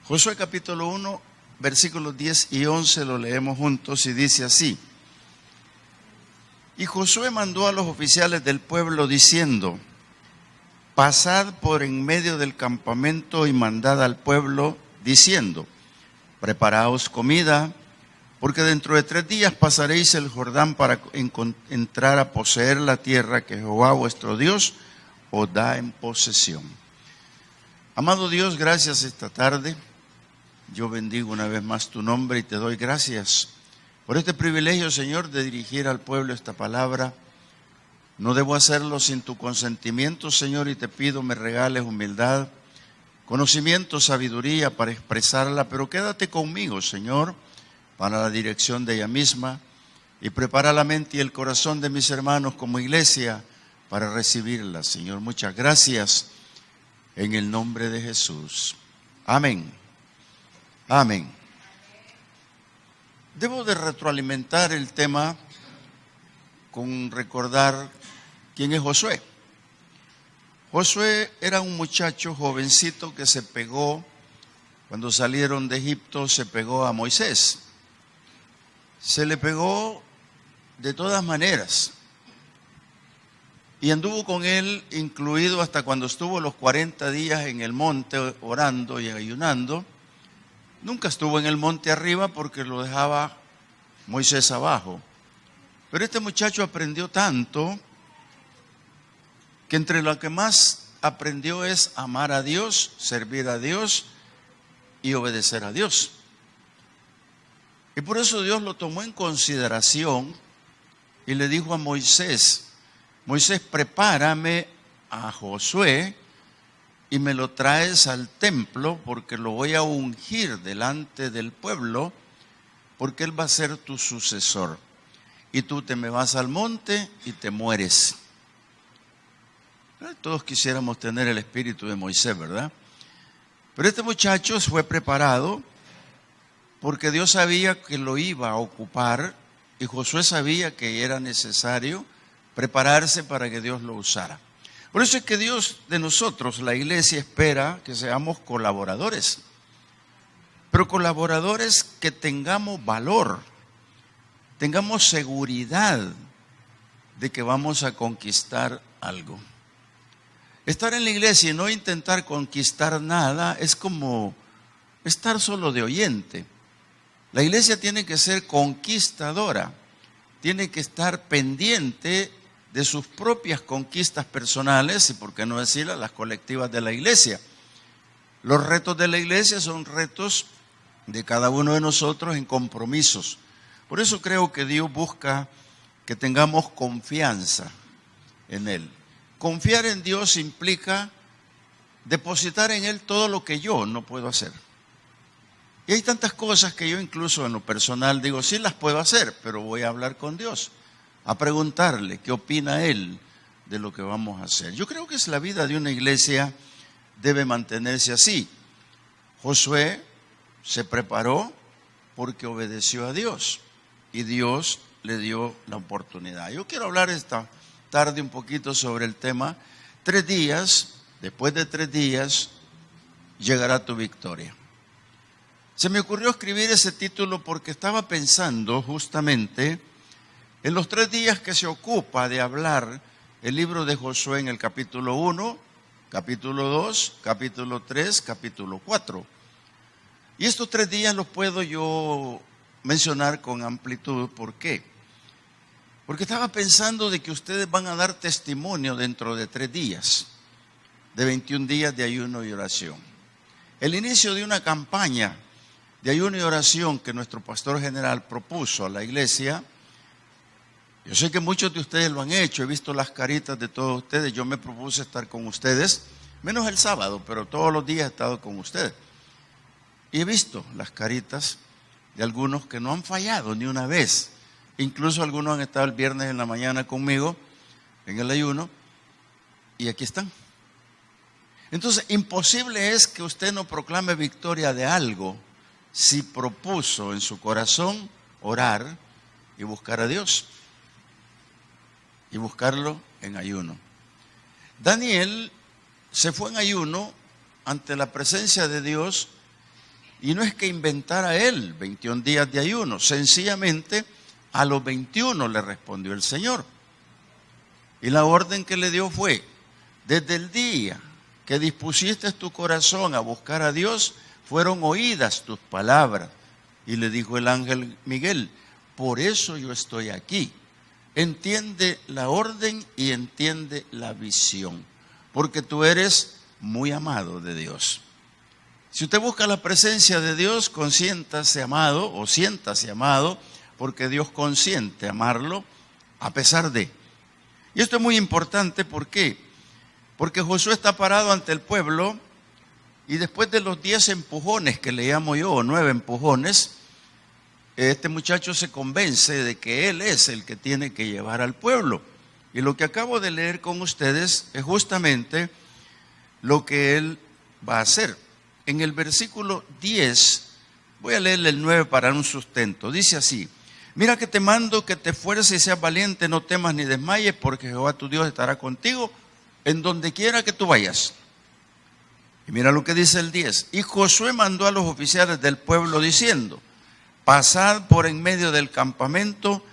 Josué capítulo 1, versículos 10 y 11 lo leemos juntos y dice así. Y Josué mandó a los oficiales del pueblo diciendo: pasad por en medio del campamento y mandad al pueblo diciendo: preparaos comida, porque dentro de 3 días pasaréis el Jordán para entrar a poseer la tierra que Jehová vuestro Dios os da en posesión. Amado Dios, gracias esta tarde. Yo bendigo una vez más tu nombre y te doy gracias por este privilegio, Señor, de dirigir al pueblo esta palabra. No debo hacerlo sin tu consentimiento, Señor, y te pido me regales humildad, conocimiento, sabiduría para expresarla, pero quédate conmigo, Señor, para la dirección de ella misma, y prepara la mente y el corazón de mis hermanos como iglesia para recibirla, Señor. Muchas gracias en el nombre de Jesús. Amén. Amén. Debo de retroalimentar el tema con recordar quién es Josué. Josué era un muchacho jovencito que se pegó, cuando salieron de Egipto, se pegó a Moisés. Se le pegó de todas maneras y anduvo con él, incluido hasta cuando estuvo los 40 días en el monte orando y ayunando. Nunca estuvo en el monte arriba porque lo dejaba Moisés abajo. Pero este muchacho aprendió tanto que entre lo que más aprendió es amar a Dios, servir a Dios y obedecer a Dios. Y por eso Dios lo tomó en consideración y le dijo a Moisés: Moisés, prepárame a Josué y me lo traes al templo porque lo voy a ungir delante del pueblo, porque él va a ser tu sucesor. Y tú te me vas al monte y te mueres. Todos quisiéramos tener el espíritu de Moisés, ¿verdad? Pero este muchacho fue preparado porque Dios sabía que lo iba a ocupar y Josué sabía que era necesario prepararse para que Dios lo usara. Por eso es que Dios de nosotros, la iglesia, espera que seamos colaboradores, pero colaboradores que tengamos valor, tengamos seguridad de que vamos a conquistar algo. Estar en la iglesia y no intentar conquistar nada es como estar solo de oyente. La iglesia tiene que ser conquistadora, tiene que estar pendiente de sus propias conquistas personales y, por qué no decirlo, las colectivas de la iglesia. Los retos de la iglesia son retos de cada uno de nosotros en compromisos. Por eso creo que Dios busca que tengamos confianza en Él. Confiar en Dios implica depositar en Él todo lo que yo no puedo hacer. Y hay tantas cosas que yo incluso en lo personal digo, sí las puedo hacer, pero voy a hablar con Dios, a preguntarle qué opina Él de lo que vamos a hacer. Yo creo que es la vida de una iglesia, debe mantenerse así. Josué se preparó porque obedeció a Dios y Dios le dio la oportunidad. Yo quiero hablar esta tarde un poquito sobre el tema 3 días, después de 3 días llegará tu victoria. Se me ocurrió escribir ese título porque estaba pensando justamente en los 3 días que se ocupa de hablar el libro de Josué en el capítulo 1, capítulo 2, capítulo 3, capítulo 4. Y estos 3 días los puedo yo mencionar con amplitud. ¿Por qué? Porque estaba pensando de que ustedes van a dar testimonio dentro de 3 días, de 21 días de ayuno y oración. El inicio de una campaña de ayuno y oración que nuestro pastor general propuso a la iglesia. Yo sé que muchos de ustedes lo han hecho, he visto las caritas de todos ustedes. Yo me propuse estar con ustedes, menos el sábado, pero todos los días he estado con ustedes. Y he visto las caritas de algunos que no han fallado ni una vez. Incluso algunos han estado el viernes en la mañana conmigo en el ayuno y aquí están. Entonces, imposible es que usted no proclame victoria de algo si propuso en su corazón orar y buscar a Dios. Y buscarlo en ayuno. Daniel se fue en ayuno ante la presencia de Dios Y no es que inventara él 21 días de ayuno, sencillamente a los 21 le respondió el Señor. Y la orden que le dio fue: desde el día que dispusiste tu corazón a buscar a Dios, fueron oídas tus palabras. Y le dijo el ángel Miguel: por eso yo estoy aquí. Entiende la orden y entiende la visión, porque tú eres muy amado de Dios. Si usted busca la presencia de Dios, consiéntase amado o siéntase amado, porque Dios consiente amarlo a pesar de. Y esto es muy importante, ¿por qué? Porque Josué está parado ante el pueblo y después de los 10 empujones que le llamo yo, o 9 empujones, este muchacho se convence de que él es el que tiene que llevar al pueblo. Y lo que acabo de leer con ustedes es justamente lo que él va a hacer. En el versículo 10, voy a leerle el 9 para un sustento. Dice así: mira que te mando que te esfuerces y seas valiente, no temas ni desmayes, porque Jehová tu Dios estará contigo en donde quiera que tú vayas. Y mira lo que dice el 10. Y Josué mandó a los oficiales del pueblo diciendo: pasad por en medio del campamento,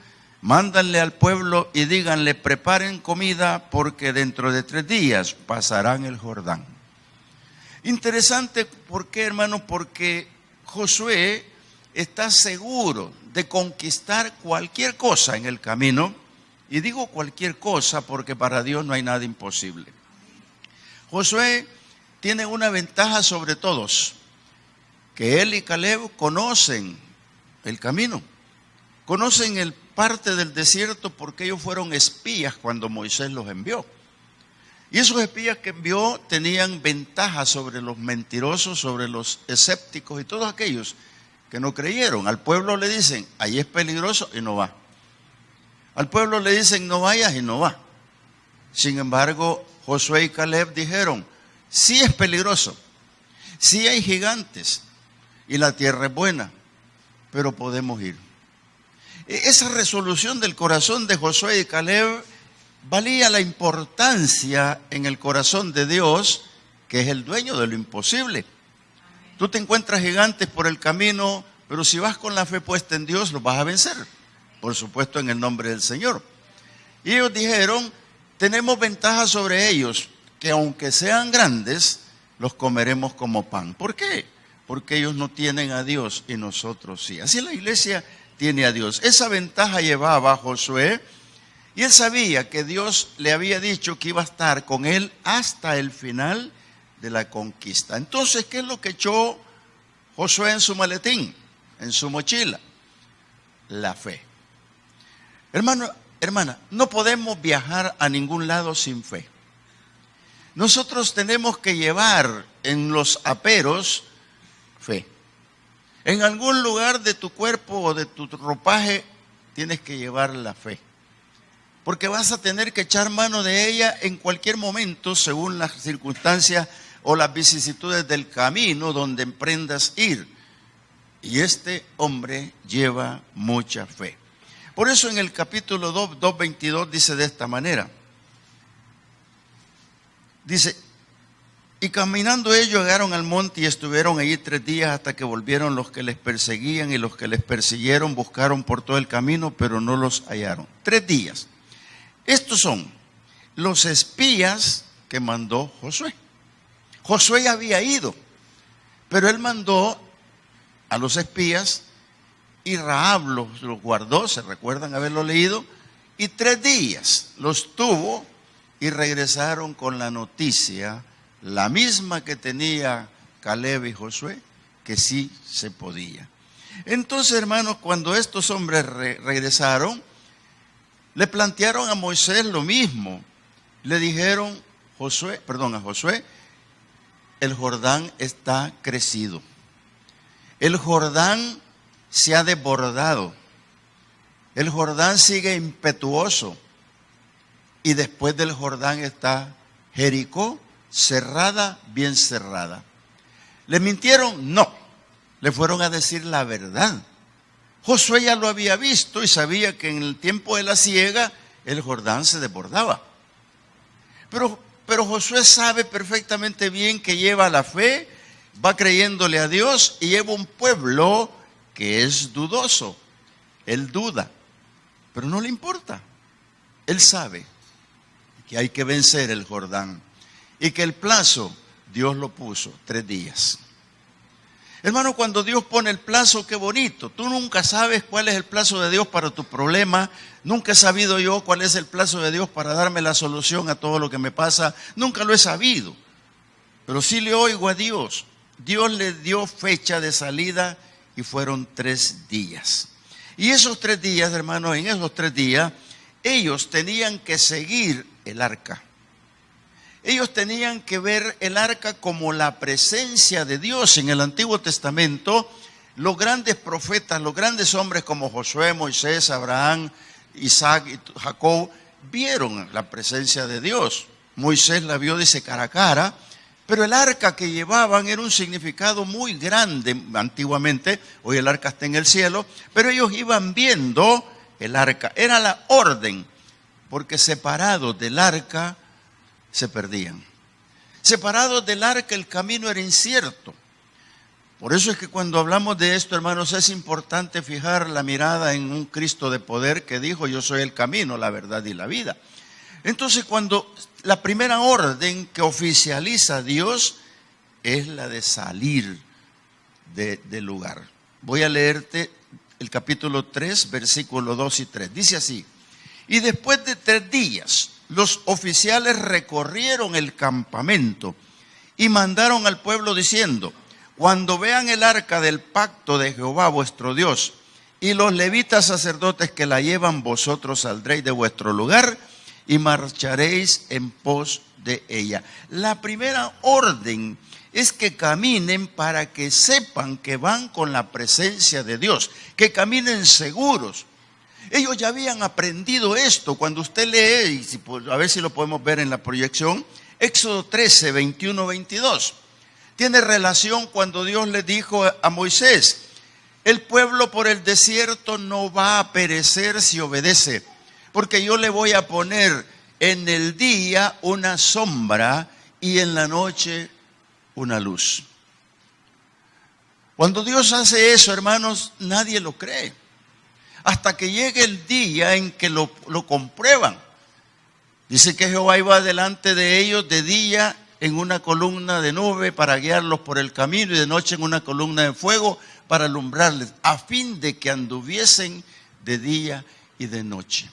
mándanle al pueblo y díganle: preparen comida, porque dentro de 3 días pasarán el Jordán. Interesante, ¿por qué, hermano? Porque Josué está seguro de conquistar cualquier cosa en el camino. Y digo cualquier cosa porque para Dios no hay nada imposible. Josué tiene una ventaja sobre todos, que él y Caleb conocen el camino, conocen el parte del desierto, porque ellos fueron espías cuando Moisés los envió. Y esos espías que envió tenían ventaja sobre los mentirosos, sobre los escépticos y todos aquellos que no creyeron. Al pueblo le dicen: ahí es peligroso, y no va. Al pueblo le dicen: no vayas, y no va. Sin embargo, Josué y Caleb dijeron: sí es peligroso, sí hay gigantes y la tierra es buena, pero podemos ir. Esa resolución del corazón de Josué y Caleb valía la importancia en el corazón de Dios, que es el dueño de lo imposible. Tú te encuentras gigantes por el camino, pero si vas con la fe puesta en Dios, los vas a vencer. Por supuesto, en el nombre del Señor. Y ellos dijeron: tenemos ventaja sobre ellos, que aunque sean grandes, los comeremos como pan. ¿Por qué? Porque ellos no tienen a Dios y nosotros sí. Así la iglesia tiene a Dios. Esa ventaja llevaba a Josué, y él sabía que Dios le había dicho que iba a estar con él hasta el final de la conquista. Entonces, ¿qué es lo que echó Josué en su maletín, en su mochila? La fe. Hermano, hermana, no podemos viajar a ningún lado sin fe. Nosotros tenemos que llevar en los aperos fe. En algún lugar de tu cuerpo o de tu ropaje tienes que llevar la fe, porque vas a tener que echar mano de ella en cualquier momento, según las circunstancias o las vicisitudes del camino donde emprendas ir. Y este hombre lleva mucha fe. Por eso en el capítulo 2:22 dice de esta manera. Dice: y caminando ellos llegaron al monte y estuvieron allí 3 días hasta que volvieron los que les perseguían, y los que les persiguieron buscaron por todo el camino, pero no los hallaron. 3 días. Estos son los espías que mandó Josué. Josué ya había ido, pero él mandó a los espías, y Rahab los guardó, se recuerdan haberlo leído, y 3 días los tuvo y regresaron con la noticia, la misma que tenía Caleb y Josué, que sí se podía. Entonces, hermanos, cuando estos hombres regresaron, le plantearon a Moisés lo mismo. Le dijeron a Josué: el Jordán está crecido. El Jordán se ha desbordado. El Jordán sigue impetuoso. Y después del Jordán está Jericó, cerrada, bien cerrada. ¿Le mintieron? No. Le fueron a decir la verdad. Josué ya lo había visto y sabía que en el tiempo de la siega el Jordán se desbordaba. Pero Josué sabe perfectamente bien que lleva la fe, va creyéndole a Dios y lleva un pueblo que es dudoso. Él duda, pero no le importa. Él sabe que hay que vencer el Jordán y que el plazo Dios lo puso 3 días. Hermano, cuando Dios pone el plazo, qué bonito. Tú nunca sabes cuál es el plazo de Dios para tu problema. Nunca he sabido yo cuál es el plazo de Dios para darme la solución a todo lo que me pasa. Nunca lo he sabido. Pero sí le oigo a Dios. Dios le dio fecha de salida y fueron 3 días. Y esos 3 días, hermano, en esos 3 días, ellos tenían que seguir el arca. Ellos tenían que ver el arca como la presencia de Dios. En el Antiguo Testamento, los grandes profetas, los grandes hombres como Josué, Moisés, Abraham, Isaac y Jacob, vieron la presencia de Dios. Moisés la vio, dice, cara a cara, pero el arca que llevaban era un significado muy grande antiguamente. Hoy el arca está en el cielo, pero ellos iban viendo el arca. Era la orden, porque separados del arca se perdían. Separados del arca el camino era incierto. Por eso es que cuando hablamos de esto, hermanos, es importante fijar la mirada en un Cristo de poder que dijo: yo soy el camino, la verdad y la vida. Entonces, cuando la primera orden que oficializa Dios es la de salir del lugar. Voy a leerte el capítulo 3, versículos 2 y 3. Dice así: y después de 3 días, los oficiales recorrieron el campamento y mandaron al pueblo diciendo: cuando vean el arca del pacto de Jehová vuestro Dios y los levitas sacerdotes que la llevan, vosotros saldréis de vuestro lugar y marcharéis en pos de ella. La primera orden es que caminen para que sepan que van con la presencia de Dios, que caminen seguros. Ellos ya habían aprendido esto. Cuando usted lee, y a ver si lo podemos ver en la proyección, Éxodo 13, 21, 22. Tiene relación cuando Dios le dijo a Moisés: el pueblo por el desierto no va a perecer si obedece, porque yo le voy a poner en el día una sombra y en la noche una luz. Cuando Dios hace eso, hermanos, nadie lo cree, hasta que llegue el día en que lo comprueban. Dice que Jehová iba delante de ellos de día en una columna de nube para guiarlos por el camino, y de noche en una columna de fuego para alumbrarles, a fin de que anduviesen de día y de noche.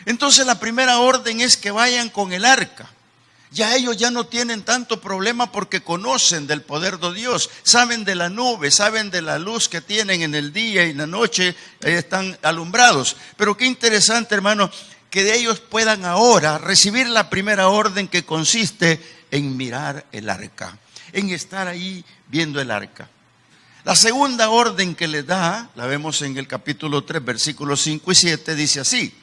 Entonces la primera orden es que vayan con el arca. Ya ellos ya no tienen tanto problema porque conocen del poder de Dios, saben de la nube, saben de la luz que tienen en el día y en la noche, están alumbrados. Pero qué interesante, hermano, que ellos puedan ahora recibir la primera orden, que consiste en mirar el arca, en estar ahí viendo el arca. La segunda orden que les da, la vemos en el capítulo 3, versículos 5 y 7, dice así: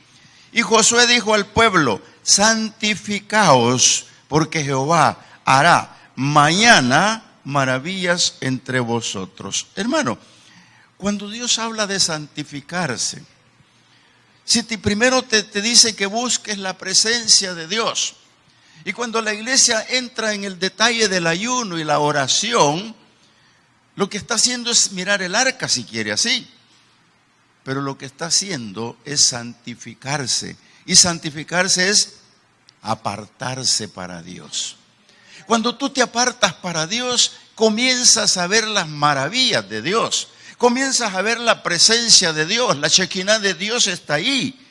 y Josué dijo al pueblo: santificaos, porque Jehová hará mañana maravillas entre vosotros. Hermano, cuando Dios habla de santificarse, si primero te dice que busques la presencia de Dios, y cuando la iglesia entra en el detalle del ayuno y la oración, lo que está haciendo es mirar el arca, si quiere así, pero lo que está haciendo es santificarse, y santificarse es apartarse para Dios. Cuando tú te apartas para Dios, comienzas a ver las maravillas de Dios, comienzas a ver la presencia de Dios, la Shekinah de Dios está ahí.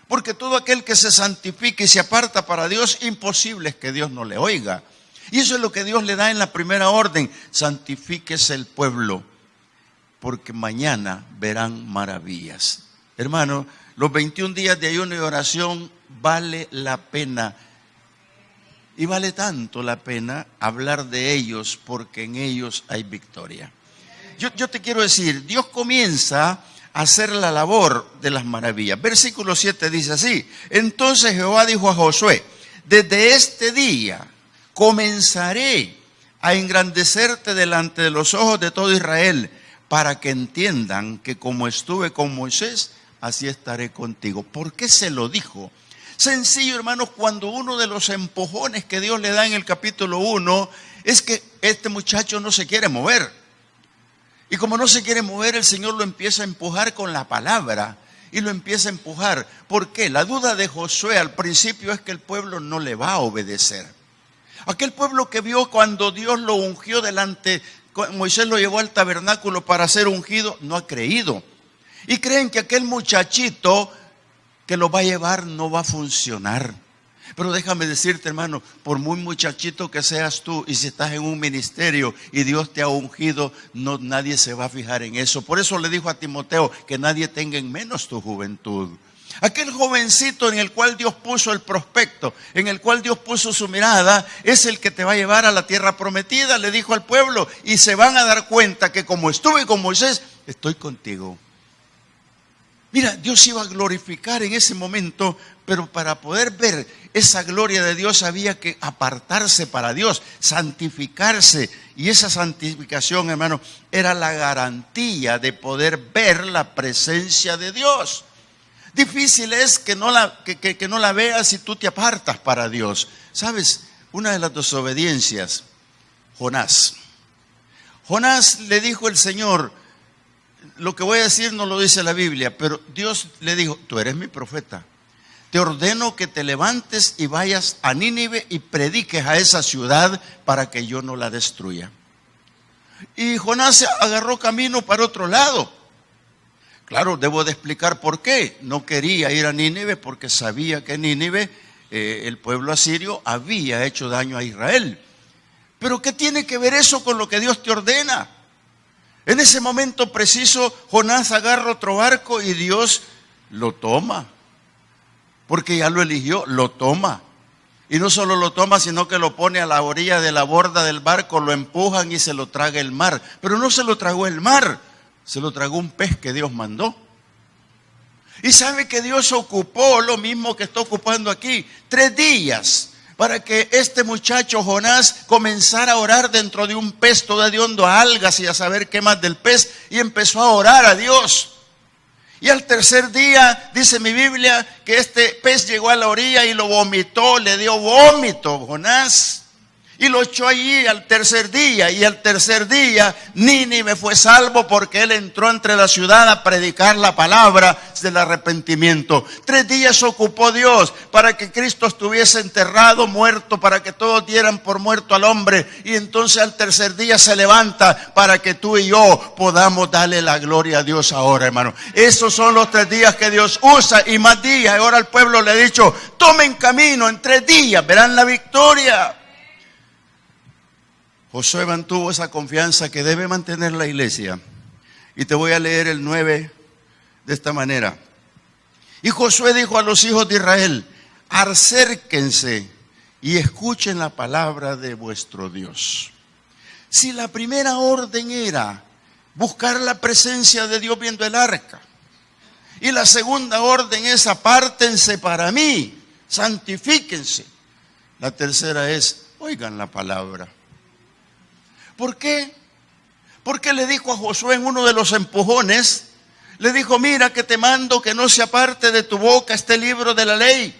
Porque todo aquel que se santifica y se aparta para Dios, imposible es que Dios no le oiga. Y eso es lo que Dios le da en la primera orden: santifíquese el pueblo, porque mañana verán maravillas. Hermano, los 21 días de ayuno y oración vale la pena. Y vale tanto la pena hablar de ellos, porque en ellos hay victoria. Yo te quiero decir, Dios comienza a hacer la labor de las maravillas. Versículo 7 dice así: entonces Jehová dijo a Josué: desde este día comenzaré a engrandecerte delante de los ojos de todo Israel, para que entiendan que como estuve con Moisés, así estaré contigo. ¿Por qué se lo dijo? Sencillo, hermanos, cuando uno de los empujones que Dios le da en el capítulo 1 es que este muchacho no se quiere mover. Y como no se quiere mover, el Señor lo empieza a empujar con la palabra. Y lo empieza a empujar. ¿Por qué? La duda de Josué al principio es que el pueblo no le va a obedecer. Aquel pueblo que vio cuando Dios lo ungió delante, Moisés lo llevó al tabernáculo para ser ungido, no ha creído. Y creen que aquel muchachito que lo va a llevar no va a funcionar. Pero déjame decirte, hermano, por muy muchachito que seas tú, y si estás en un ministerio y Dios te ha ungido, no, nadie se va a fijar en eso. Por eso le dijo a Timoteo que nadie tenga en menos tu juventud. Aquel jovencito en el cual Dios puso el prospecto, en el cual Dios puso su mirada, es el que te va a llevar a la tierra prometida, le dijo al pueblo, y se van a dar cuenta que como estuve con Moisés, estoy contigo. Mira, Dios iba a glorificar en ese momento, pero para poder ver esa gloria de Dios había que apartarse para Dios, santificarse. Y esa santificación, hermano, era la garantía de poder ver la presencia de Dios. Difícil es que no la veas si tú te apartas para Dios. ¿Sabes? Una de las desobediencias, Jonás. Jonás le dijo el Señor, lo que voy a decir no lo dice la Biblia, pero Dios le dijo, tú eres mi profeta. Te ordeno que te levantes y vayas a Nínive y prediques a esa ciudad para que yo no la destruya. Y Jonás agarró camino para otro lado. Claro, debo de explicar por qué. No quería ir a Nínive porque sabía que Nínive, el pueblo asirio, había hecho daño a Israel. Pero ¿qué tiene que ver eso con lo que Dios te ordena? En ese momento preciso, Jonás agarra otro barco y Dios lo toma. Porque ya lo eligió, lo toma. Y no solo lo toma, sino que lo pone a la orilla de la borda del barco, lo empujan y se lo traga el mar. Pero no se lo tragó el mar, se lo tragó un pez que Dios mandó. Y sabe que Dios ocupó lo mismo que está ocupando aquí, 3 días, para que este muchacho Jonás comenzara a orar dentro de un pez todo hediondo a algas y a saber qué más del pez, y empezó a orar a Dios. Y al tercer día, dice mi Biblia, que este pez llegó a la orilla y lo vomitó, le dio vómito Jonás. Y lo echó allí al tercer día. Y al tercer día Nínive fue salvo porque él entró entre la ciudad a predicar la palabra del arrepentimiento. 3 días ocupó Dios para que Cristo estuviese enterrado, muerto, para que todos dieran por muerto al hombre. Y entonces al tercer día se levanta para que tú y yo podamos darle la gloria a Dios ahora, hermano. Esos son los 3 días que Dios usa y más días. Ahora el pueblo le ha dicho, tomen camino, en 3 días verán la victoria. Josué mantuvo esa confianza que debe mantener la iglesia. Y te voy a leer el 9 de esta manera. Y Josué dijo a los hijos de Israel, acérquense y escuchen la palabra de vuestro Dios. Si la primera orden era buscar la presencia de Dios viendo el arca, y la segunda orden es apártense para mí, santifíquense. La tercera es oigan la palabra. ¿Por qué? Porque le dijo a Josué en uno de los empujones, le dijo, mira que te mando que no se aparte de tu boca este libro de la ley.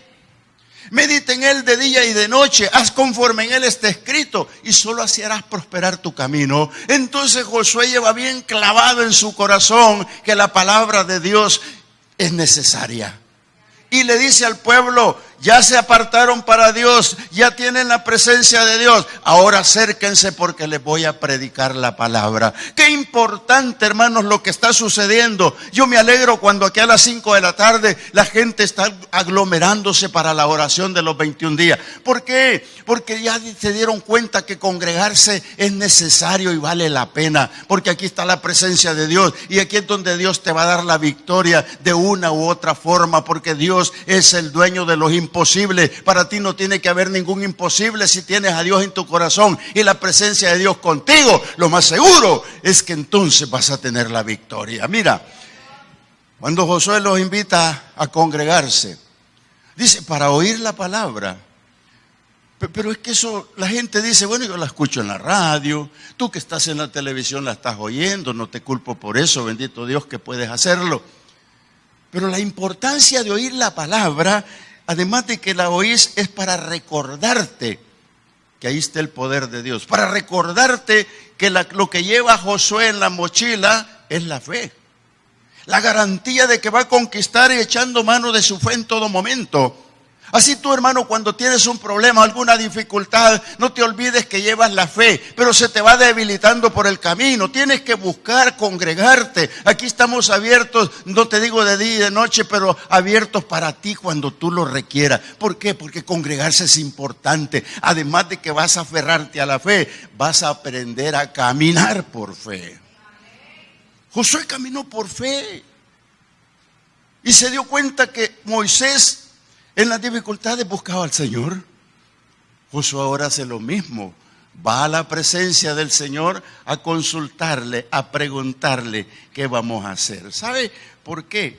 Medita en él de día y de noche, haz conforme en él esté escrito y solo así harás prosperar tu camino. Entonces Josué lleva bien clavado en su corazón que la palabra de Dios es necesaria. Y le dice al pueblo, ya se apartaron para Dios, ya tienen la presencia de Dios, ahora acérquense porque les voy a predicar la palabra. Qué importante, hermanos, lo que está sucediendo. Yo me alegro cuando aquí a las 5 de la tarde la gente está aglomerándose para la oración de los 21 días. ¿Por qué? Porque ya se dieron cuenta que congregarse es necesario y vale la pena, porque aquí está la presencia de Dios y aquí es donde Dios te va a dar la victoria de una u otra forma, porque Dios es el dueño de los imposibles. Para ti no tiene que haber ningún imposible si tienes a Dios en tu corazón y la presencia de Dios contigo. Lo más seguro es que entonces vas a tener la victoria. Mira, cuando Josué los invita a congregarse, dice para oír la palabra. Pero es que eso, la gente dice, bueno, yo la escucho en la radio, tú que estás en la televisión la estás oyendo, no te culpo por eso, bendito Dios que puedes hacerlo. Pero la importancia de oír la palabra además de que la oís, es para recordarte que ahí está el poder de Dios, para recordarte que lo que lleva Josué en la mochila es la fe, la garantía de que va a conquistar y echando mano de su fe en todo momento. Así tú, hermano, cuando tienes un problema, alguna dificultad, no te olvides que llevas la fe, pero se te va debilitando por el camino. Tienes que buscar congregarte. Aquí estamos abiertos, no te digo de día y de noche, pero abiertos para ti cuando tú lo requieras. ¿Por qué? Porque congregarse es importante. Además de que vas a aferrarte a la fe, vas a aprender a caminar por fe. Josué caminó por fe y se dio cuenta que Moisés en las dificultades buscaba al Señor. Josué ahora hace lo mismo. Va a la presencia del Señor a consultarle, a preguntarle qué vamos a hacer. ¿Sabe por qué?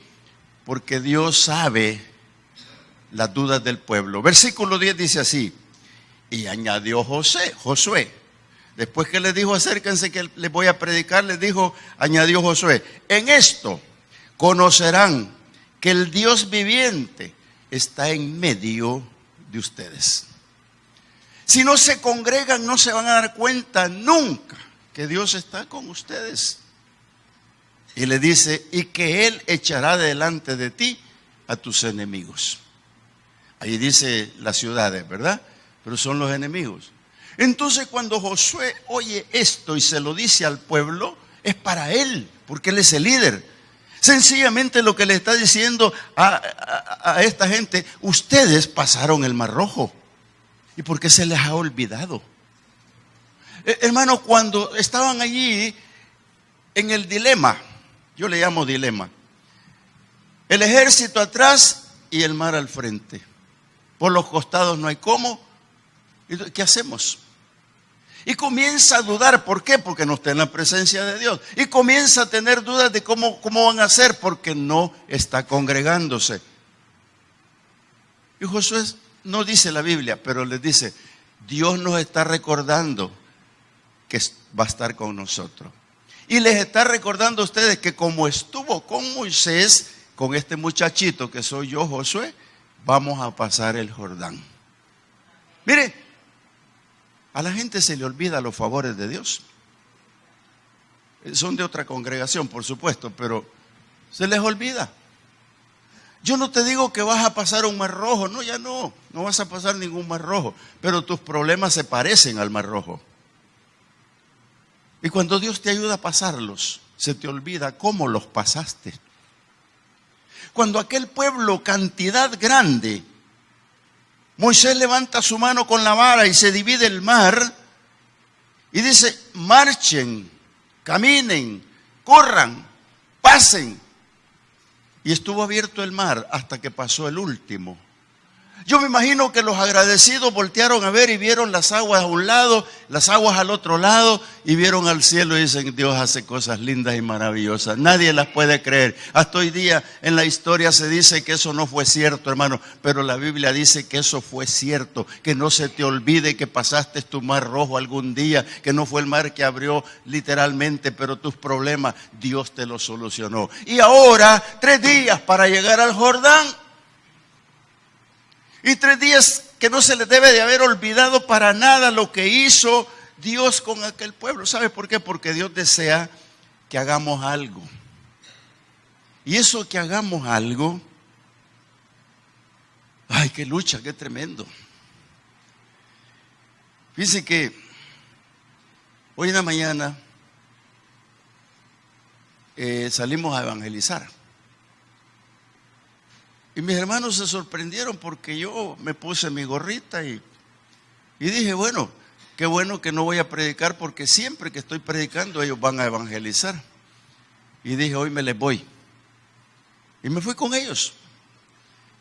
Porque Dios sabe las dudas del pueblo. Versículo 10 dice así: y añadió Josué. Después que les dijo acérquense que les voy a predicar, les dijo, añadió Josué: en esto conocerán que el Dios viviente está en medio de ustedes. Si no se congregan, no se van a dar cuenta nunca que Dios está con ustedes. Y le dice, y que Él echará delante de ti a tus enemigos. Ahí dice las ciudades, ¿verdad? Pero son los enemigos. Entonces cuando Josué oye esto y se lo dice al pueblo, es para él, porque él es el líder. Sencillamente lo que le está diciendo a esta gente: ustedes pasaron el Mar Rojo. ¿Y por qué se les ha olvidado? Hermano, cuando estaban allí en el dilema, yo le llamo dilema, el ejército atrás y el mar al frente. Por los costados no hay cómo. ¿Qué hacemos? Y comienza a dudar. ¿Por qué? Porque no está en la presencia de Dios. Y comienza a tener dudas de cómo van a hacer, porque no está congregándose. Y Josué no dice la Biblia, pero les dice, Dios nos está recordando que va a estar con nosotros. Y les está recordando a ustedes que como estuvo con Moisés, con este muchachito que soy yo, Josué, vamos a pasar el Jordán. Mire, a la gente se le olvida los favores de Dios. Son de otra congregación, por supuesto, pero se les olvida. Yo no te digo que vas a pasar un Mar Rojo, no, ya no vas a pasar ningún Mar Rojo, pero tus problemas se parecen al Mar Rojo. Y cuando Dios te ayuda a pasarlos, se te olvida cómo los pasaste. Cuando aquel pueblo, cantidad grande, Moisés levanta su mano con la vara y se divide el mar y dice, marchen, caminen, corran, pasen. Y estuvo abierto el mar hasta que pasó el último. Yo me imagino que los agradecidos voltearon a ver y vieron las aguas a un lado, las aguas al otro lado, y vieron al cielo y dicen, Dios hace cosas lindas y maravillosas. Nadie las puede creer. Hasta hoy día en la historia se dice que eso no fue cierto, hermano, pero la Biblia dice que eso fue cierto. Que no se te olvide que pasaste tu Mar Rojo algún día, que no fue el mar que abrió literalmente, pero tus problemas Dios te los solucionó. Y ahora 3 días para llegar al Jordán. Y 3 días que no se les debe de haber olvidado para nada lo que hizo Dios con aquel pueblo. ¿Sabe por qué? Porque Dios desea que hagamos algo. Y eso que hagamos algo, ay, qué lucha, qué tremendo. Fíjense que hoy en la mañana salimos a evangelizar. Y mis hermanos se sorprendieron porque yo me puse mi gorrita y dije, bueno, qué bueno que no voy a predicar porque siempre que estoy predicando ellos van a evangelizar. Y dije, hoy me les voy. Y me fui con ellos.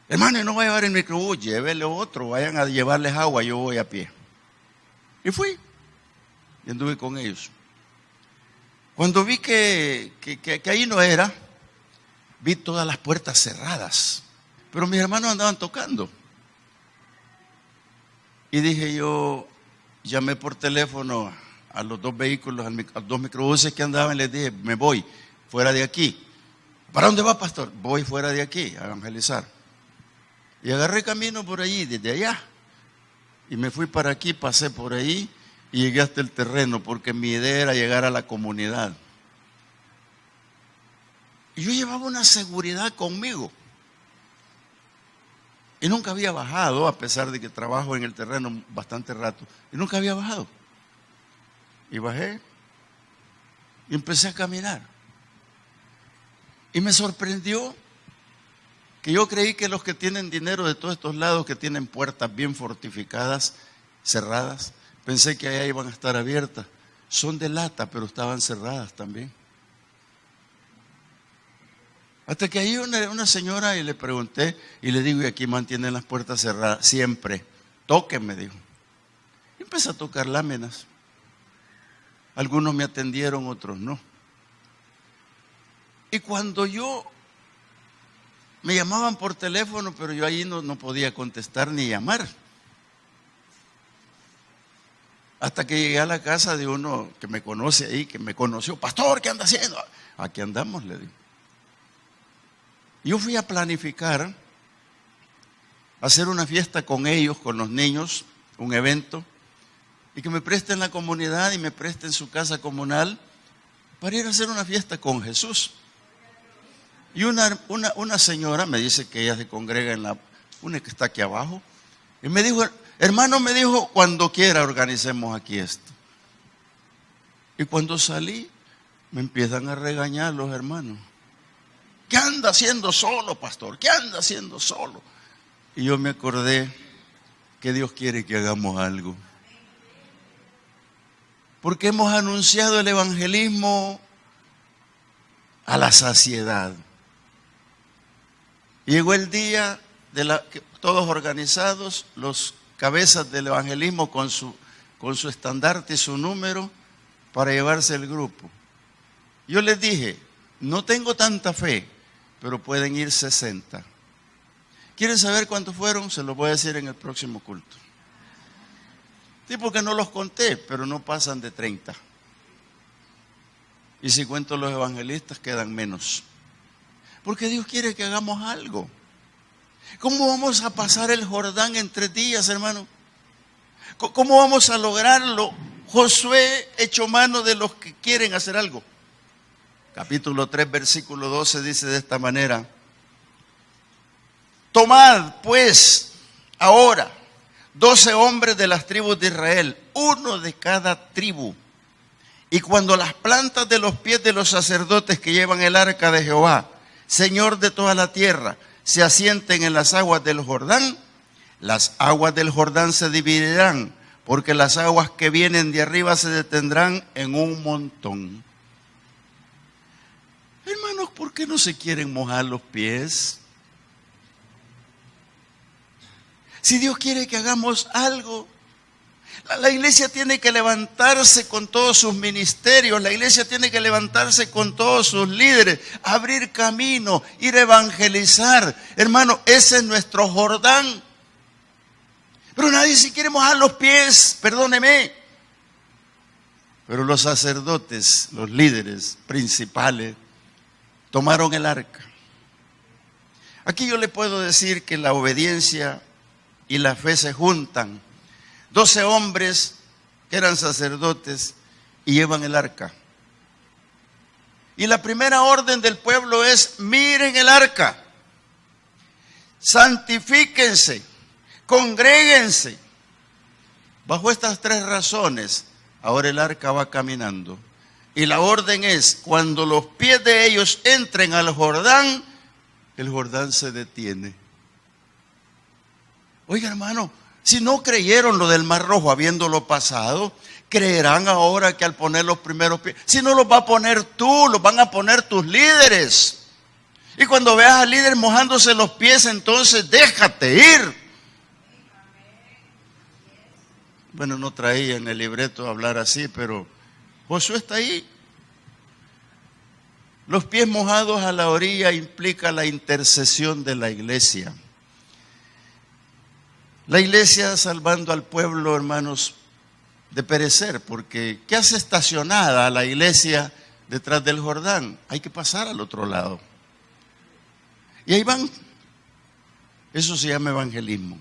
Hermano, no voy a llevar el microbús, llévele otro, vayan a llevarles agua, yo voy a pie. Y fui. Y anduve con ellos. Cuando vi que ahí no era, vi todas las puertas cerradas. Pero mis hermanos andaban tocando. Y dije yo, llamé por teléfono a los 2 vehículos, a los 2 microbuses que andaban y les dije, me voy, fuera de aquí. ¿Para dónde va, pastor? Voy fuera de aquí a evangelizar. Y agarré camino por allí, desde allá. Y me fui para aquí, pasé por ahí y llegué hasta el terreno, porque mi idea era llegar a la comunidad. Y yo llevaba una seguridad conmigo. Y nunca había bajado, a pesar de que trabajo en el terreno bastante rato. Y nunca había bajado. Y bajé y empecé a caminar. Y me sorprendió que yo creí que los que tienen dinero de todos estos lados, que tienen puertas bien fortificadas, cerradas, pensé que allá iban a estar abiertas. Son de lata, pero estaban cerradas también. Hasta que ahí una señora y le pregunté y le digo, ¿y aquí mantienen las puertas cerradas? Siempre. Toquen, me dijo. Y empecé a tocar láminas. Algunos me atendieron, otros no. Y cuando me llamaban por teléfono, pero yo ahí no podía contestar ni llamar. Hasta que llegué a la casa de uno que me conoce ahí, que me conoció. Pastor, ¿qué anda haciendo? Aquí andamos, le digo. Yo fui a planificar, hacer una fiesta con ellos, con los niños, un evento, y que me presten la comunidad y me presten su casa comunal para ir a hacer una fiesta con Jesús. Y una señora me dice que ella se congrega en una que está aquí abajo, y me dijo, hermano, me dijo, cuando quiera organicemos aquí esto. Y cuando salí, me empiezan a regañar los hermanos. ¿Qué anda haciendo solo, pastor? ¿Qué anda haciendo solo? Y yo me acordé que Dios quiere que hagamos algo. Porque hemos anunciado el evangelismo a la saciedad. Llegó el día que todos organizados, los cabezas del evangelismo con su estandarte y su número para llevarse el grupo. Yo les dije, no tengo tanta fe, pero pueden ir 60. ¿Quieren saber cuántos fueron? Se los voy a decir en el próximo culto. Sí, porque no los conté, pero no pasan de 30. Y si cuento los evangelistas, quedan menos. Porque Dios quiere que hagamos algo. ¿Cómo vamos a pasar el Jordán en 3 días, hermano? ¿Cómo vamos a lograrlo? Josué echó mano de los que quieren hacer algo. Capítulo 3, versículo 12 dice de esta manera: tomad pues ahora 12 hombres de las tribus de Israel, uno de cada tribu. Y cuando las plantas de los pies de los sacerdotes que llevan el arca de Jehová, Señor de toda la tierra, se asienten en las aguas del Jordán, las aguas del Jordán se dividirán, porque las aguas que vienen de arriba se detendrán en un montón. Hermanos, ¿por qué no se quieren mojar los pies? Si Dios quiere que hagamos algo, la iglesia tiene que levantarse con todos sus ministerios, la iglesia tiene que levantarse con todos sus líderes, abrir camino, ir a evangelizar. Hermano, ese es nuestro Jordán. Pero nadie se quiere mojar los pies, perdóneme. Pero los sacerdotes, los líderes principales, tomaron el arca. Aquí yo le puedo decir que la obediencia y la fe se juntan. 12 hombres que eran sacerdotes y llevan el arca. Y la primera orden del pueblo es: miren el arca, santifíquense, congréguense. Bajo estas 3 razones, ahora el arca va caminando. Y la orden es: cuando los pies de ellos entren al Jordán, el Jordán se detiene. Oiga, hermano, si no creyeron lo del Mar Rojo habiéndolo pasado, creerán ahora que al poner los primeros pies. Si no los va a poner tú, los van a poner tus líderes. Y cuando veas al líder mojándose los pies, entonces déjate ir. Bueno, no traía en el libreto hablar así, pero Josué está ahí. Los pies mojados a la orilla implica la intercesión de la iglesia. La iglesia salvando al pueblo, hermanos, de perecer, porque ¿qué hace estacionada la iglesia detrás del Jordán? Hay que pasar al otro lado. Y ahí van. Eso se llama evangelismo.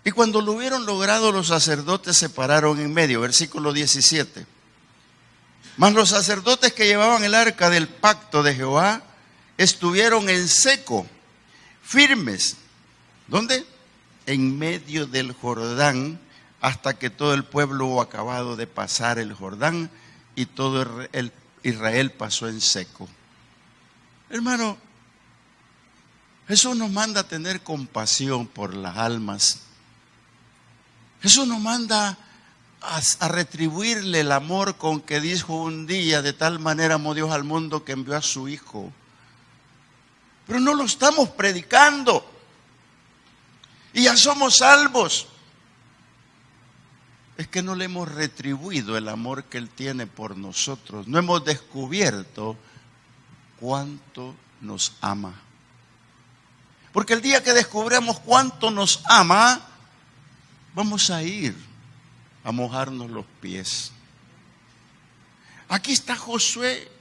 Y cuando lo hubieron logrado, los sacerdotes se pararon en medio, versículo 17. Mas los sacerdotes que llevaban el arca del pacto de Jehová estuvieron en seco, firmes. ¿Dónde? En medio del Jordán, hasta que todo el pueblo hubo acabado de pasar el Jordán y todo Israel pasó en seco. Hermano, Jesús nos manda a tener compasión por las almas. Jesús nos manda a retribuirle el amor con que dijo un día: de tal manera amó Dios al mundo que envió a su Hijo. Pero no lo estamos predicando. Y ya somos salvos. Es que no le hemos retribuido el amor que Él tiene por nosotros. No hemos descubierto cuánto nos ama. Porque el día que descubramos cuánto nos ama, vamos a ir a mojarnos los pies. Aquí está Josué.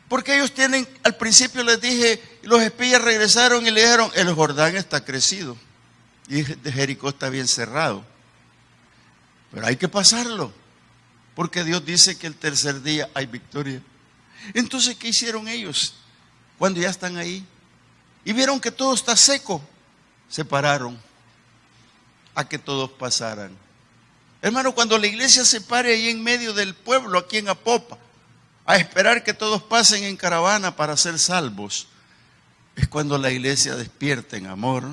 Porque ellos tienen, al principio les dije, los espías regresaron y le dijeron: el Jordán está crecido y de Jericó está bien cerrado. Pero hay que pasarlo, porque Dios dice que el tercer día hay victoria. Entonces, ¿qué hicieron ellos cuando ya están ahí? Y vieron que todo está seco. Se pararon a que todos pasaran. Hermano, cuando la iglesia se pare ahí en medio del pueblo, aquí en Apopa, a esperar que todos pasen en caravana para ser salvos, es cuando la iglesia despierta en amor,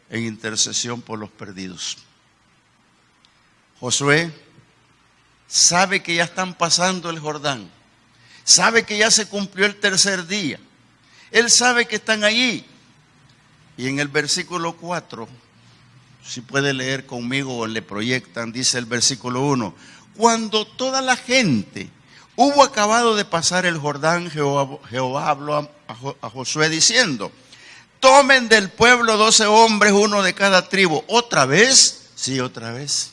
en intercesión por los perdidos. Josué sabe que ya están pasando el Jordán, sabe que ya se cumplió el tercer día, él sabe que están allí. Y en el versículo 4, si puede leer conmigo o le proyectan, dice el versículo 1: cuando toda la gente hubo acabado de pasar el Jordán, Jehová habló a Josué diciendo: tomen del pueblo 12 hombres, uno de cada tribu. ¿Otra vez? Sí, otra vez.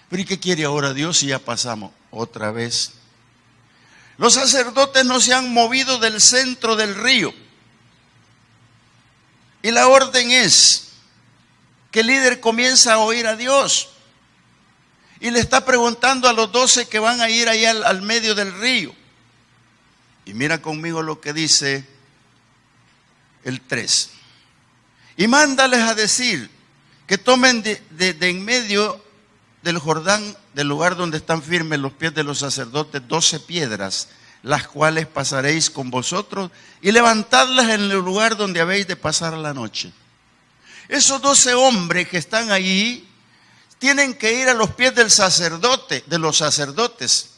¿Pero y qué quiere ahora Dios si ya pasamos? Otra vez. Los sacerdotes no se han movido del centro del río. Y la orden es que el líder comienza a oír a Dios. Y le está preguntando a los 12 que van a ir allá al medio del río. Y mira conmigo lo que dice el 3. Y mándales a decir que tomen de en medio del Jordán, del lugar donde están firmes los pies de los sacerdotes, 12 piedras, las cuales pasaréis con vosotros, y levantadlas en el lugar donde habéis de pasar la noche. Esos 12 hombres que están allí tienen que ir a los pies del sacerdote, de los sacerdotes.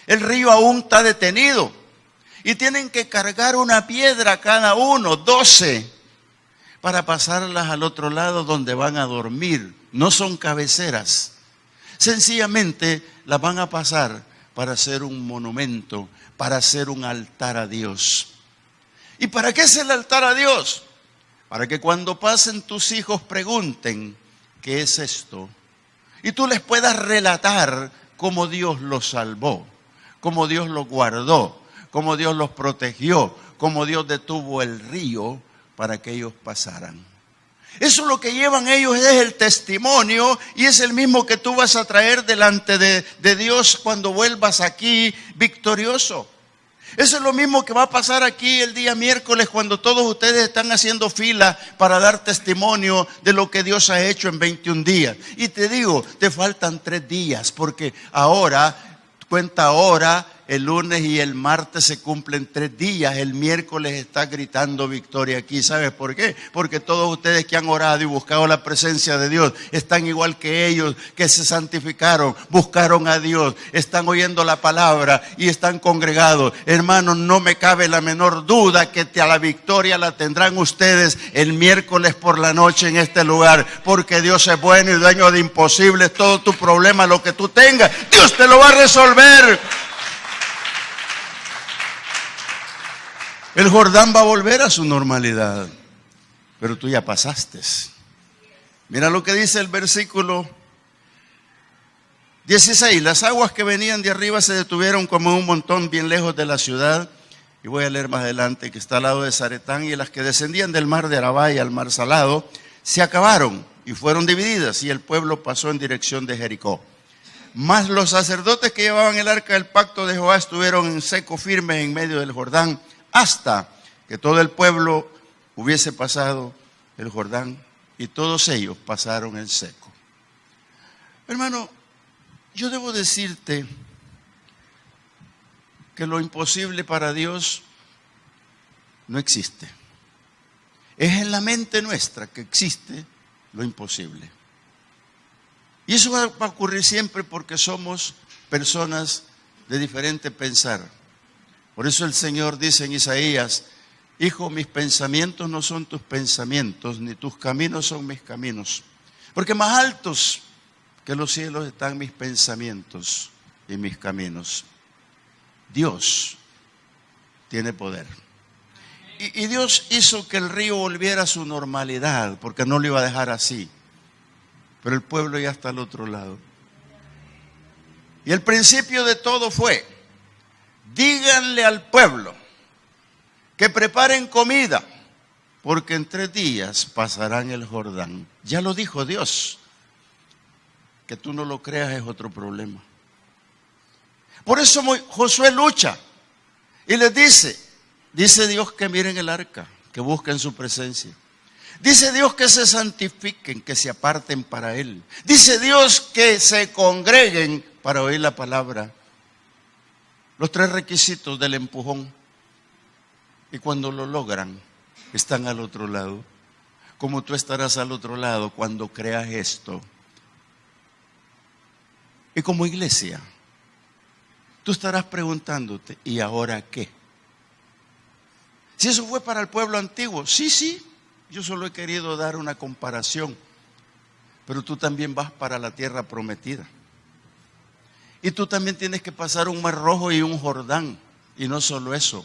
El río aún está detenido y tienen que cargar una piedra cada uno, 12, para pasarlas al otro lado donde van a dormir. No son cabeceras. Sencillamente las van a pasar para hacer un monumento, para hacer un altar a Dios. ¿Y para qué es el altar a Dios? Para que cuando pasen tus hijos pregunten: ¿qué es esto? Y tú les puedas relatar cómo Dios los salvó, cómo Dios los guardó, cómo Dios los protegió, cómo Dios detuvo el río para que ellos pasaran. Eso lo que llevan ellos es el testimonio, y es el mismo que tú vas a traer delante de Dios cuando vuelvas aquí victorioso. Eso es lo mismo que va a pasar aquí el día miércoles, cuando todos ustedes están haciendo fila para dar testimonio de lo que Dios ha hecho en 21 días. Y te digo, te faltan 3 días, porque ahora, cuenta ahora, el lunes y el martes se cumplen 3 días. El miércoles está gritando victoria aquí. ¿Sabes por qué? Porque todos ustedes que han orado y buscado la presencia de Dios están igual que ellos, que se santificaron, buscaron a Dios, están oyendo la palabra y están congregados. Hermanos, no me cabe la menor duda que a la victoria la tendrán ustedes el miércoles por la noche en este lugar, porque Dios es bueno y dueño de imposibles. Todo tu problema, lo que tú tengas, Dios te lo va a resolver. El Jordán va a volver a su normalidad, pero tú ya pasaste. Mira lo que dice el versículo 16. Las aguas que venían de arriba se detuvieron como un montón bien lejos de la ciudad, y voy a leer más adelante, que está al lado de Zaretán, y las que descendían del mar de Arabá y al mar Salado, se acabaron y fueron divididas, y el pueblo pasó en dirección de Jericó. Mas los sacerdotes que llevaban el arca del pacto de Jehová estuvieron en seco firme en medio del Jordán, hasta que todo el pueblo hubiese pasado el Jordán, y todos ellos pasaron en seco. Hermano, yo debo decirte que lo imposible para Dios no existe. Es en la mente nuestra que existe lo imposible. Y eso va a ocurrir siempre porque somos personas de diferente pensar. Por eso el Señor dice en Isaías: hijo, mis pensamientos no son tus pensamientos, ni tus caminos son mis caminos. Porque más altos que los cielos están mis pensamientos y mis caminos. Dios tiene poder. Y Dios hizo que el río volviera a su normalidad, porque no lo iba a dejar así. Pero el pueblo ya está al otro lado. Y el principio de todo fue: díganle al pueblo que preparen comida, porque en 3 días pasarán el Jordán. Ya lo dijo Dios. Que tú no lo creas es otro problema. Por eso Josué lucha y les dice Dios que miren el arca, que busquen su presencia. Dice Dios que se santifiquen, que se aparten para Él. Dice Dios que se congreguen para oír la palabra. Los 3 requisitos del empujón. Y cuando lo logran, están al otro lado. Como tú estarás al otro lado cuando creas esto. Y como iglesia, tú estarás preguntándote: ¿y ahora qué? Si eso fue para el pueblo antiguo, sí, yo solo he querido dar una comparación, pero tú también vas para la tierra prometida. Y tú también tienes que pasar un mar rojo y un Jordán, y no solo eso,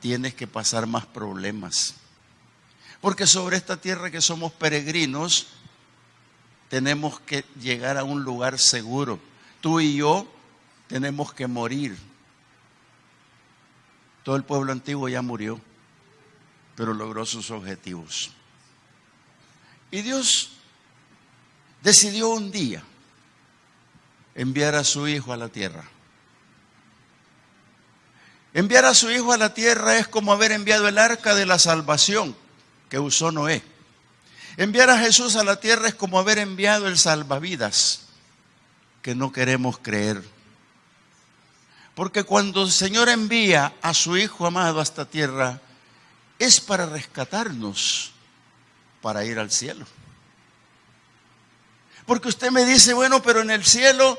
tienes que pasar más problemas. Porque sobre esta tierra que somos peregrinos, tenemos que llegar a un lugar seguro. Tú y yo tenemos que morir. Todo el pueblo antiguo ya murió, pero logró sus objetivos. Y Dios decidió un día enviar a su Hijo a la tierra. Enviar a su Hijo a la tierra es como haber enviado el arca de la salvación que usó Noé. Enviar a Jesús a la tierra es como haber enviado el salvavidas que no queremos creer. Porque cuando el Señor envía a su Hijo amado a esta tierra, es para rescatarnos, para ir al cielo. Porque usted me dice: bueno, pero en el cielo,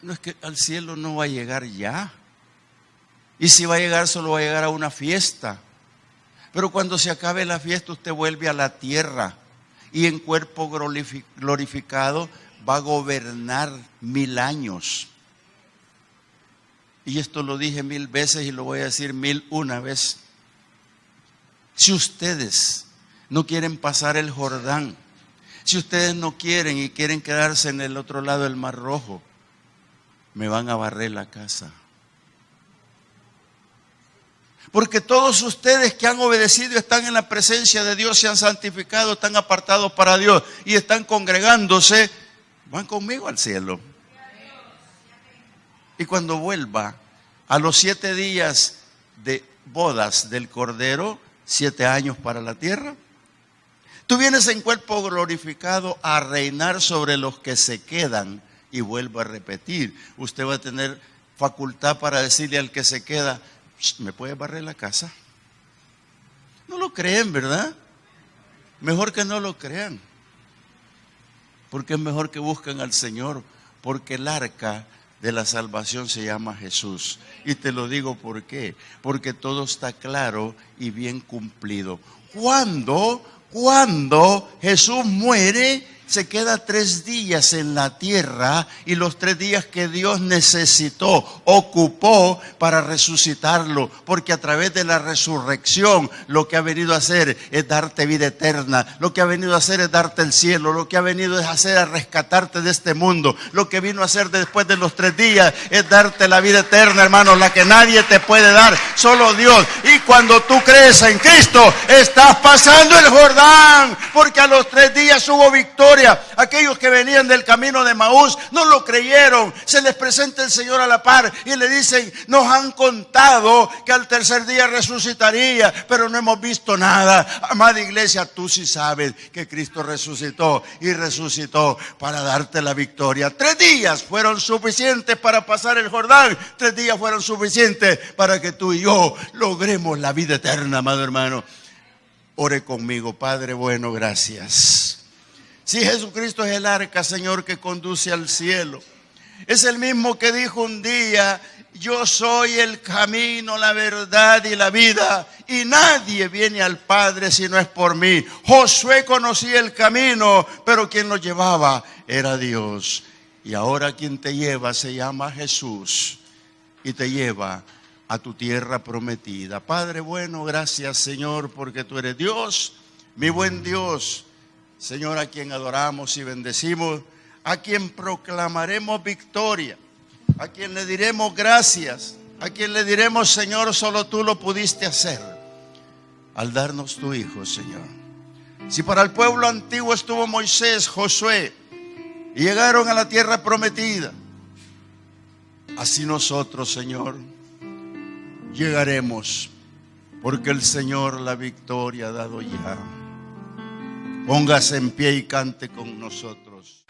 no, es que al cielo no va a llegar ya. Y si va a llegar, solo va a llegar a una fiesta. Pero cuando se acabe la fiesta, usted vuelve a la tierra y en cuerpo glorificado va a gobernar 1000 años. Y esto lo dije 1000 veces y lo voy a decir 1001 vez. Si ustedes no quieren pasar el Jordán, si ustedes no quieren y quieren quedarse en el otro lado del Mar Rojo, me van a barrer la casa. Porque todos ustedes que han obedecido están en la presencia de Dios, se han santificado, están apartados para Dios y están congregándose, van conmigo al cielo. Y cuando vuelva a los 7 días de bodas del Cordero, 7 años para la tierra, tú vienes en cuerpo glorificado a reinar sobre los que se quedan. Y vuelvo a repetir, usted va a tener facultad para decirle al que se queda: ¿me puedes barrer la casa? No lo creen, ¿verdad? Mejor que no lo crean. Porque es mejor que busquen al Señor. Porque el arca de la salvación se llama Jesús. Y te lo digo ¿por qué? Porque todo está claro y bien cumplido. Cuando Jesús muere, se queda 3 días en la tierra y los 3 días que Dios necesitó, ocupó para resucitarlo, porque a través de la resurrección lo que ha venido a hacer es darte vida eterna, lo que ha venido a hacer es darte el cielo, lo que ha venido a hacer es rescatarte de este mundo, lo que vino a hacer después de los 3 días es darte la vida eterna, hermano, la que nadie te puede dar, solo Dios. Y cuando tú crees en Cristo, estás pasando el Jordán, porque a los 3 días hubo victoria. Aquellos que venían del camino de Maús no lo creyeron. Se les presenta el Señor a la par y le dicen: nos han contado que al 3er día resucitaría, pero no hemos visto nada. Amada iglesia, tú sí sabes que Cristo resucitó y resucitó para darte la victoria. 3 días fueron suficientes para pasar el Jordán. 3 días fueron suficientes para que tú y yo logremos la vida eterna, amado hermano. Ore conmigo. Padre bueno, gracias. Si Jesucristo es el arca, Señor, que conduce al cielo, es el mismo que dijo un día: yo soy el camino, la verdad y la vida, y nadie viene al Padre si no es por mí. Josué conocía el camino, pero quien lo llevaba era Dios. Y ahora quien te lleva se llama Jesús y te lleva a tu tierra prometida. Padre bueno, gracias, Señor, porque tú eres Dios, mi buen Dios. Señor, a quien adoramos y bendecimos, a quien proclamaremos victoria, a quien le diremos gracias, a quien le diremos: Señor, solo tú lo pudiste hacer al darnos tu Hijo, Señor. Si para el pueblo antiguo estuvo Moisés, Josué, y llegaron a la tierra prometida, así nosotros, Señor, llegaremos, porque el Señor la victoria ha dado ya. Póngase en pie y cante con nosotros.